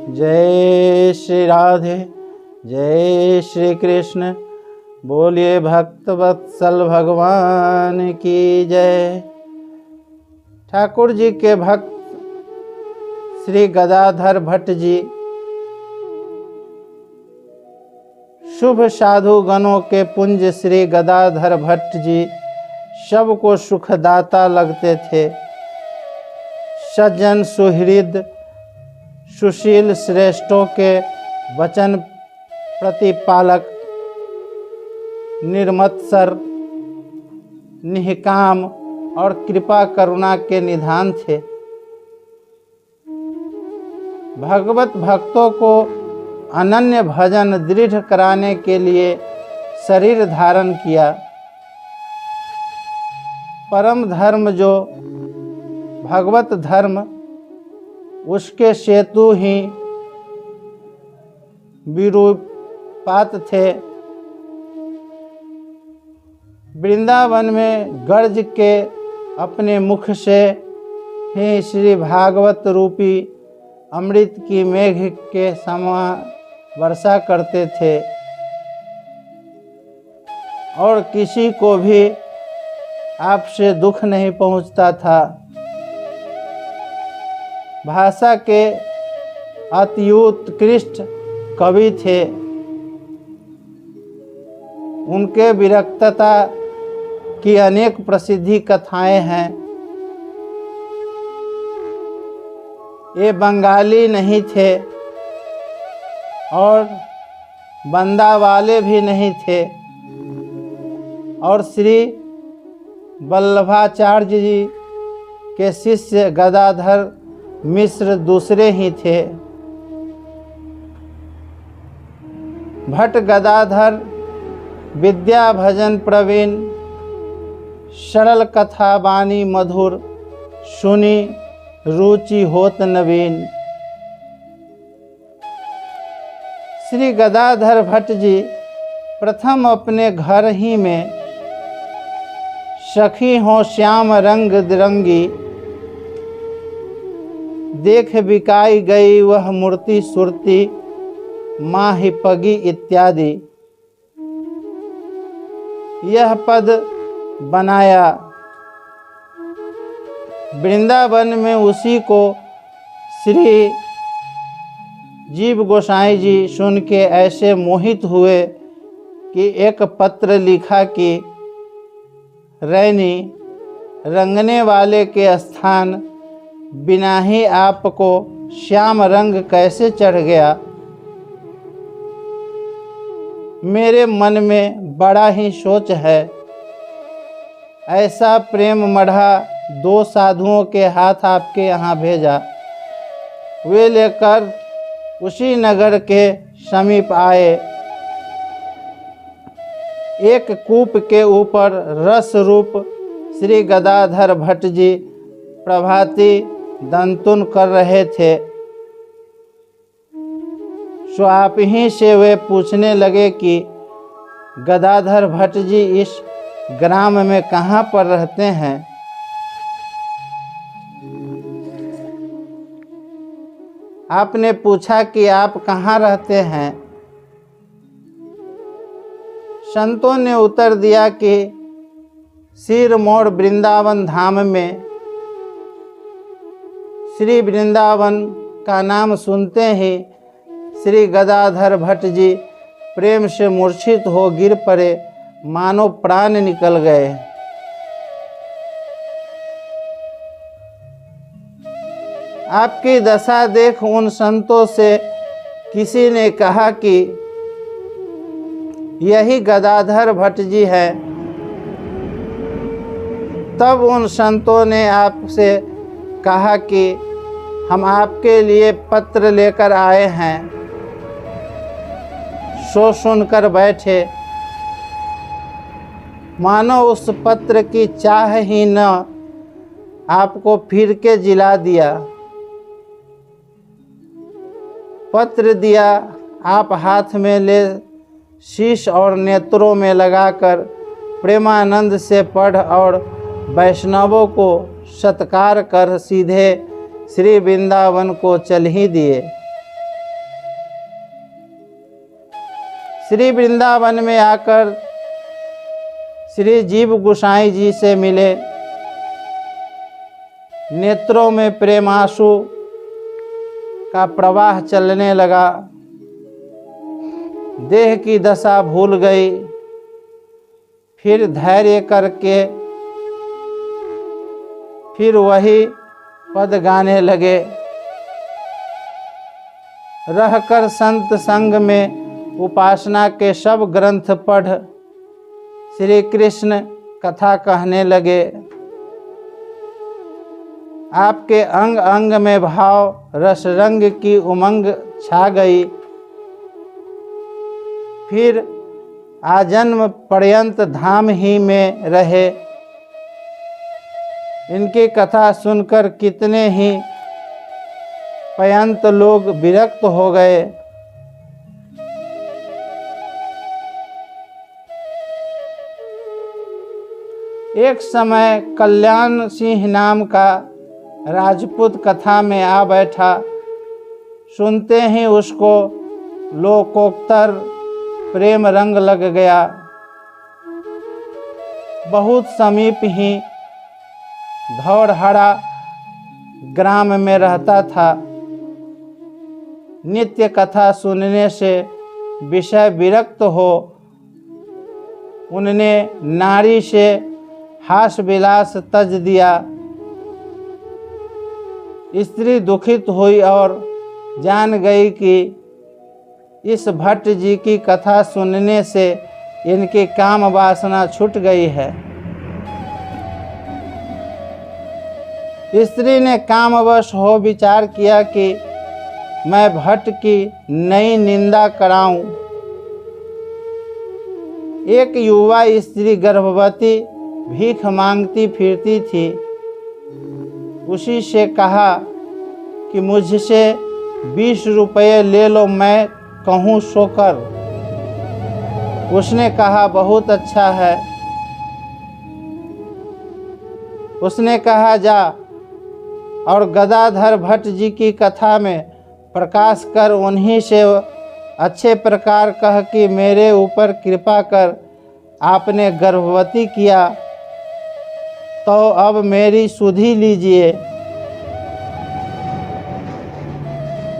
जय श्री राधे, जय श्री कृष्ण। बोलिए भक्त वत्सल भगवान की जय। ठाकुर जी के भक्त श्री गदाधर भट्ट जी शुभ साधु गणों के पुंज श्री गदाधर भट्ट जी सबको सुखदाता लगते थे। सज्जन सुहृद सुशील श्रेष्ठों के वचन प्रतिपालक निर्मत्सर निष्काम और कृपा करुणा के निधान थे। भगवत भक्तों को अनन्य भजन दृढ़ कराने के लिए शरीर धारण किया। परम धर्म जो भगवत धर्म, उसके सेतु ही विरूपात थे। वृंदावन में गर्ज के अपने मुख से ही श्री भागवत रूपी अमृत की मेघ के समान वर्षा करते थे और किसी को भी आपसे दुख नहीं पहुंचता था। भाषा के अत्युत्कृष्ट कवि थे। उनके विरक्तता की अनेक प्रसिद्धि कथाएं हैं। ये बंगाली नहीं थे और बंदा वाले भी नहीं थे और श्री वल्लभाचार्य जी के शिष्य गदाधर मिश्र दूसरे ही थे। भट्ट गदाधर विद्या भजन प्रवीण, सरल कथा वाणी मधुर, सुनी रुचि होत नवीन। श्री गदाधर भट्ट जी प्रथम अपने घर ही में सखी हो श्याम रंग दिरंगी, देख बिकाई गई वह मूर्ति सुरती, माँ ही पगी इत्यादि यह पद बनाया। वृंदावन में उसी को श्री जीव गोसाई जी सुन के ऐसे मोहित हुए कि एक पत्र लिखा कि रैनी रंगने वाले के स्थान बिना ही आपको श्याम रंग कैसे चढ़ गया। मेरे मन में बड़ा ही सोच है। ऐसा प्रेम मढ़ा 2 साधुओं के हाथ आपके यहाँ भेजा। वे लेकर उसी नगर के समीप आए। एक कूप के ऊपर रस रूप श्री गदाधर भट्ट जी प्रभाती दंतुन कर रहे थे। सो आप ही से वे पूछने लगे कि गदाधर भट्ट जी इस ग्राम में कहाँ पर रहते हैं। आपने पूछा कि आप कहाँ रहते हैं। संतों ने उत्तर दिया कि सिर मोड़ वृंदावन धाम में। श्री वृंदावन का नाम सुनते ही श्री गदाधर भट्ट जी प्रेम से मूर्छित हो गिर पड़े, मानो प्राण निकल गए। आपकी दशा देख उन संतों से किसी ने कहा कि यही गदाधर भट्ट जी है। तब उन संतों ने आपसे कहा कि हम आपके लिए पत्र लेकर आए हैं। सो सुनकर बैठे, मानो उस पत्र की चाह ही न आपको फिर के जिला दिया। पत्र दिया, आप हाथ में ले शीश और नेत्रों में लगाकर प्रेमानंद से पढ़ और वैष्णवों को सत्कार कर सीधे श्री वृंदावन को चल ही दिए। श्री वृंदावन में आकर श्री जीव गोसाई जी से मिले। नेत्रों में प्रेमांसु का प्रवाह चलने लगा। देह की दशा भूल गई। फिर धैर्य करके फिर वही पद गाने लगे। रहकर संत संग में उपासना के सब ग्रंथ पढ़ श्री कृष्ण कथा कहने लगे। आपके अंग अंग में भाव रस रंग की उमंग छा गई। फिर आजन्म पर्यंत धाम ही में रहे। इनकी कथा सुनकर कितने ही पर्यंत लोग विरक्त हो गए। एक समय कल्याण सिंह नाम का राजपूत कथा में आ बैठा। सुनते ही उसको लोकोत्तर प्रेम रंग लग गया। बहुत समीप ही धौड़हरा ग्राम में रहता था। नित्य कथा सुनने से विषय विरक्त हो उनने नारी से हास विलास तज दिया। स्त्री दुखित हुई और जान गई कि इस भट्ट जी की कथा सुनने से इनकी काम वासना छूट गई है। स्त्री ने कामवश हो विचार किया कि मैं भट्ट की नई निंदा कराऊं। एक युवा स्त्री गर्भवती भीख मांगती फिरती थी। उसी से कहा कि मुझसे 20 रुपये ले लो, मैं कहूँ सो कर। उसने कहा बहुत अच्छा है। उसने कहा जा और गदाधर भट्ट जी की कथा में प्रकाश कर उन्हीं से अच्छे प्रकार कह कि मेरे ऊपर कृपा कर आपने गर्भवती किया, तो अब मेरी सुधि लीजिए।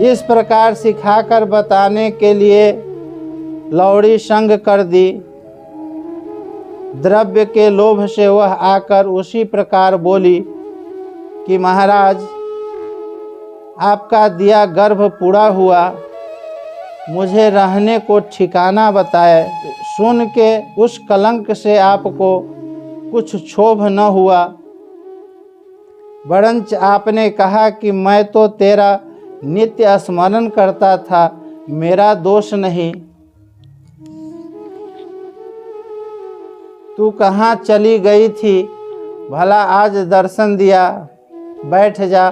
इस प्रकार सिखाकर बताने के लिए लौड़ी संग कर दी। द्रव्य के लोभ से वह आकर उसी प्रकार बोली कि महाराज, आपका दिया गर्भ पूरा हुआ, मुझे रहने को ठिकाना बताए। सुन के उस कलंक से आपको कुछ क्षोभ न हुआ। वरंच आपने कहा कि मैं तो तेरा नित्य स्मरण करता था, मेरा दोष नहीं। तू कहाँ चली गई थी, भला आज दर्शन दिया, बैठ जा।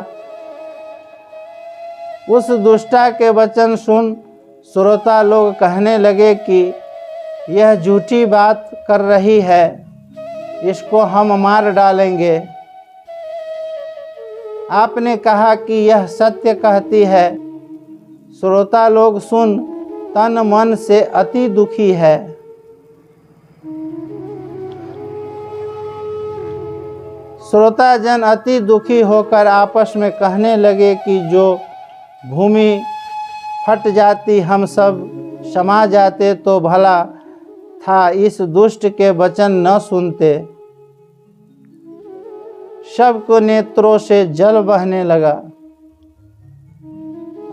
उस दुष्टा के वचन सुन श्रोता लोग कहने लगे कि यह झूठी बात कर रही है, इसको हम मार डालेंगे। आपने कहा कि यह सत्य कहती है। श्रोता लोग सुन तन मन से अति दुखी है। श्रोता जन अति दुखी होकर आपस में कहने लगे कि जो भूमि फट जाती हम सब समा जाते तो भला था, इस दुष्ट के वचन न सुनते। सबको नेत्रों से जल बहने लगा।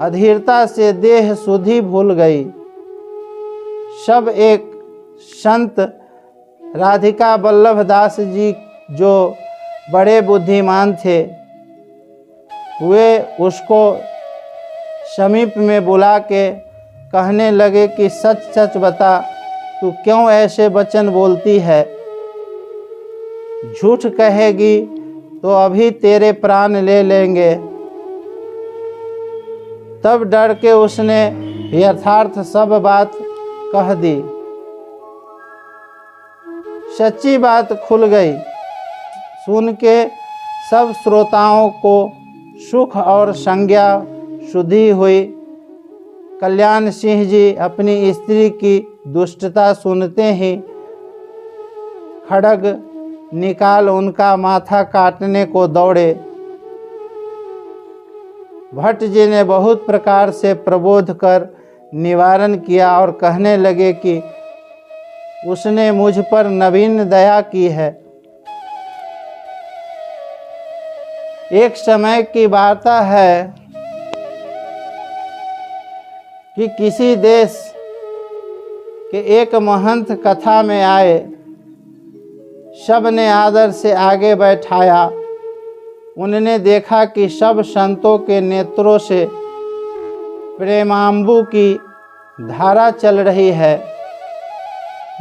अधीरता से देह सुधि भूल गई। सब एक संत राधिका वल्लभ दास जी जो बड़े बुद्धिमान थे, वे उसको समीप में बुला के कहने लगे कि सच सच बता, तू क्यों ऐसे वचन बोलती है? झूठ कहेगी तो अभी तेरे प्राण ले लेंगे। तब डर के उसने यथार्थ सब बात कह दी। सच्ची बात खुल गई। सुन के सब श्रोताओं को सुख और संज्ञा शुद्धि हुई। कल्याण सिंह जी अपनी स्त्री की दुष्टता सुनते ही खड्ग निकाल उनका माथा काटने को दौड़े। भट्ट जी ने बहुत प्रकार से प्रबोध कर निवारण किया और कहने लगे कि उसने मुझ पर नवीन दया की है। एक समय की वार्ता है कि किसी देश के एक महंत कथा में आए। सब ने आदर से आगे बैठाया। उन्होंने देखा कि सब संतों के नेत्रों से प्रेमांबु की धारा चल रही है,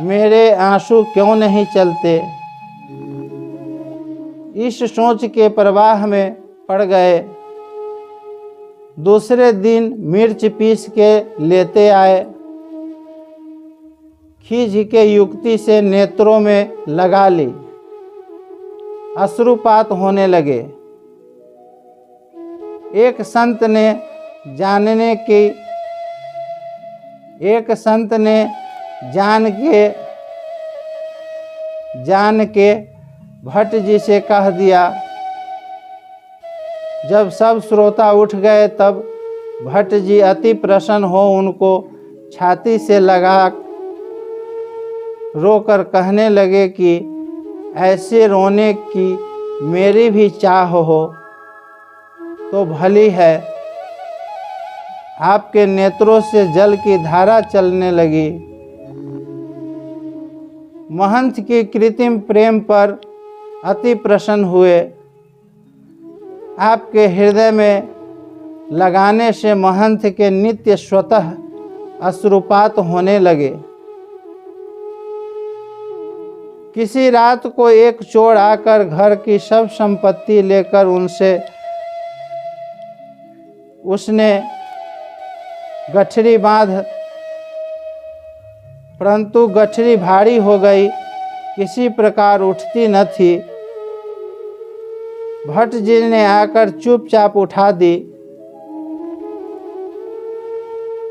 मेरे आंसू क्यों नहीं चलते। इस सोच के प्रवाह में पड़ गए। दूसरे दिन मिर्च पीस के लेते आए। खींच के युक्ति से नेत्रों में लगा ली। अश्रुपात होने लगे। एक संत ने जान के भट्ट जी से कह दिया। जब सब श्रोता उठ गए तब भट्ट जी अति प्रसन्न हो उनको छाती से लगा रोकर कहने लगे कि ऐसे रोने की मेरी भी चाह हो तो भली है। आपके नेत्रों से जल की धारा चलने लगी। महंत के कृत्रिम प्रेम पर अति प्रसन्न हुए। आपके हृदय में लगाने से महंत के नित्य स्वतः अश्रुपात होने लगे। किसी रात को एक चोर आकर घर की सब संपत्ति लेकर उसने गठरी बांध, परंतु गठरी भारी हो गई, किसी प्रकार उठती न थी। भट्ट जी ने आकर चुपचाप उठा दी।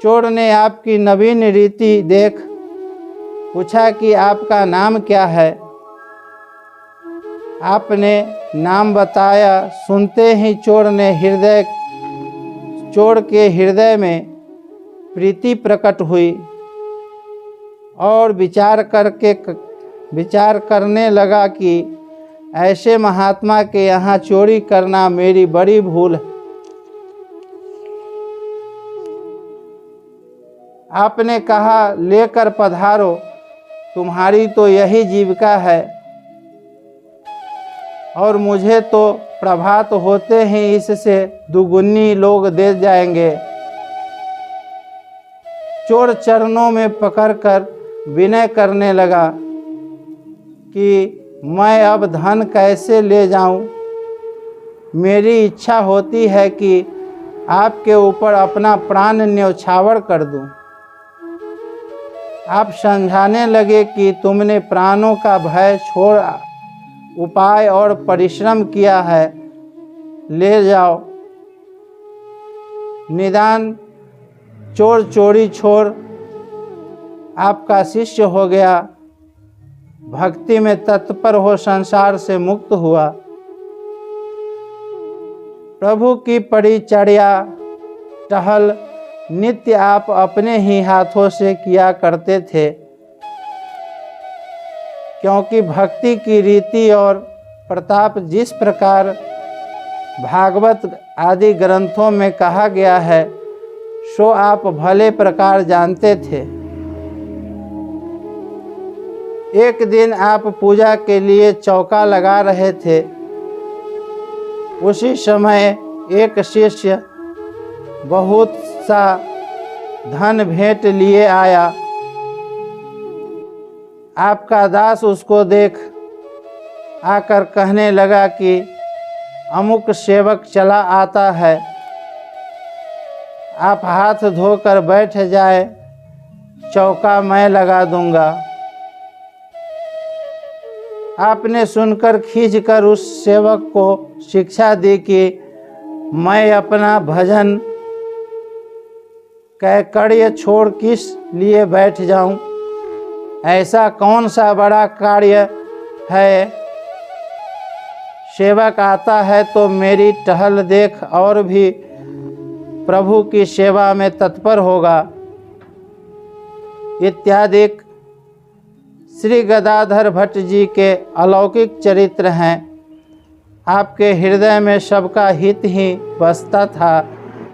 चोर ने आपकी नवीन रीति देख पूछा कि आपका नाम क्या है। आपने नाम बताया। सुनते ही चोर के हृदय में प्रीति प्रकट हुई और विचार करने लगा कि ऐसे महात्मा के यहाँ चोरी करना मेरी बड़ी भूल है। आपने कहा, लेकर पधारो, तुम्हारी तो यही जीविका है और मुझे तो प्रभात होते ही इससे दुगुनी लोग दे जाएंगे। चोर चरणों में पकड़कर विनय करने लगा कि मैं अब धन कैसे ले जाऊं। मेरी इच्छा होती है कि आपके ऊपर अपना प्राण न्यौछावर कर दूं। आप समझाने लगे कि तुमने प्राणों का भय छोड़ उपाय और परिश्रम किया है, ले जाओ। निदान चोर चोरी छोड़ आपका शिष्य हो गया, भक्ति में तत्पर हो संसार से मुक्त हुआ। प्रभु की परिचर्या टहल नित्य आप अपने ही हाथों से किया करते थे, क्योंकि भक्ति की रीति और प्रताप जिस प्रकार भागवत आदि ग्रंथों में कहा गया है सो आप भले प्रकार जानते थे। एक दिन आप पूजा के लिए चौका लगा रहे थे। उसी समय एक शिष्य बहुत सा धन भेंट लिए आया। आपका दास उसको देख आकर कहने लगा कि अमुक सेवक चला आता है, आप हाथ धोकर बैठ जाए, चौका मैं लगा दूंगा। आपने सुनकर खींचकर उस सेवक को शिक्षा दी कि मैं अपना भजन कैकर्य छोड़ किस लिए बैठ जाऊं? ऐसा कौन सा बड़ा कार्य है? सेवक आता है तो मेरी टहल देख और भी प्रभु की सेवा में तत्पर होगा। इत्यादि श्री गदाधर भट्ट जी के अलौकिक चरित्र हैं। आपके हृदय में सबका हित ही बसता था।